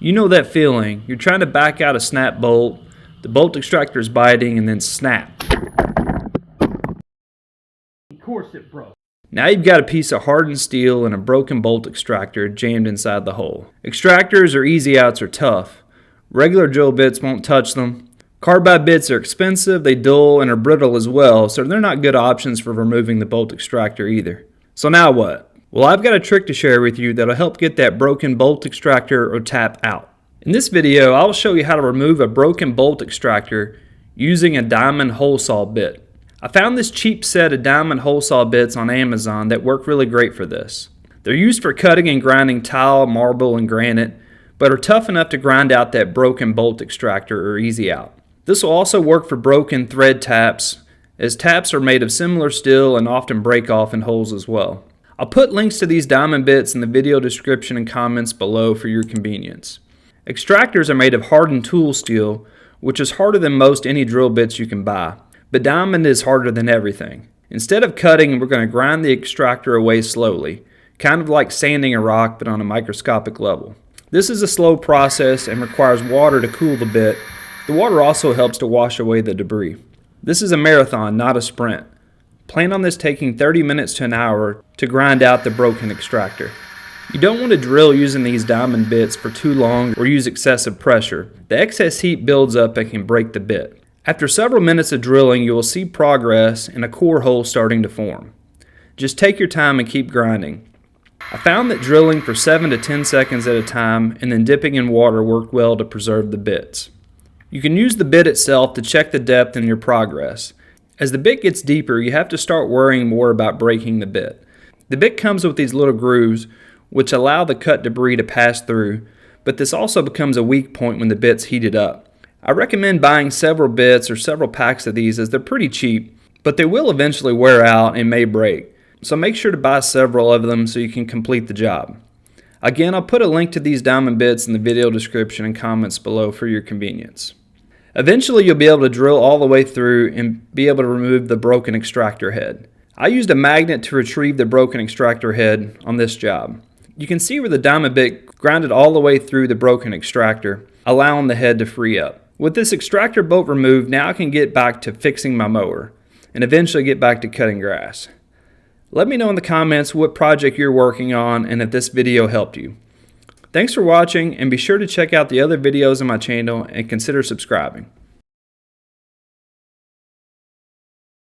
You know that feeling. You're trying to back out a snap bolt, the bolt extractor is biting, and then snap. Of course it broke. Now you've got a piece of hardened steel and a broken bolt extractor jammed inside the hole. Extractors or easy outs are tough. Regular drill bits won't touch them. Carbide bits are expensive, they dull, and are brittle as well, so they're not good options for removing the bolt extractor either. So now what? Well, I've got a trick to share with you that'll help get that broken bolt extractor or tap out. In this video, I'll show you how to remove a broken bolt extractor using a diamond hole saw bit. I found this cheap set of diamond hole saw bits on Amazon that work really great for this. They're used for cutting and grinding tile, marble, and granite, but are tough enough to grind out that broken bolt extractor or easy out. This will also work for broken thread taps, as taps are made of similar steel and often break off in holes as well. I'll put links to these diamond bits in the video description and comments below for your convenience. Extractors are made of hardened tool steel, which is harder than most any drill bits you can buy. But diamond is harder than everything. Instead of cutting, we're going to grind the extractor away slowly, kind of like sanding a rock but on a microscopic level. This is a slow process and requires water to cool the bit. The water also helps to wash away the debris. This is a marathon, not a sprint. Plan on this taking 30 minutes to an hour to grind out the broken extractor. You don't want to drill using these diamond bits for too long or use excessive pressure. The excess heat builds up and can break the bit. After several minutes of drilling, you will see progress and a core hole starting to form. Just take your time and keep grinding. I found that drilling for 7 to 10 seconds at a time and then dipping in water worked well to preserve the bits. You can use the bit itself to check the depth in your progress. As the bit gets deeper, you have to start worrying more about breaking the bit. The bit comes with these little grooves which allow the cut debris to pass through, but this also becomes a weak point when the bit's heated up. I recommend buying several bits or several packs of these as they're pretty cheap, but they will eventually wear out and may break. So make sure to buy several of them so you can complete the job. Again, I'll put a link to these diamond bits in the video description and comments below for your convenience. Eventually you'll be able to drill all the way through and be able to remove the broken extractor head. I used a magnet to retrieve the broken extractor head on this job. You can see where the diamond bit grounded all the way through the broken extractor, allowing the head to free up. With this extractor bolt removed, now I can get back to fixing my mower and eventually get back to cutting grass. Let me know in the comments what project you're working on and if this video helped you. Thanks for watching, and be sure to check out the other videos on my channel and consider subscribing.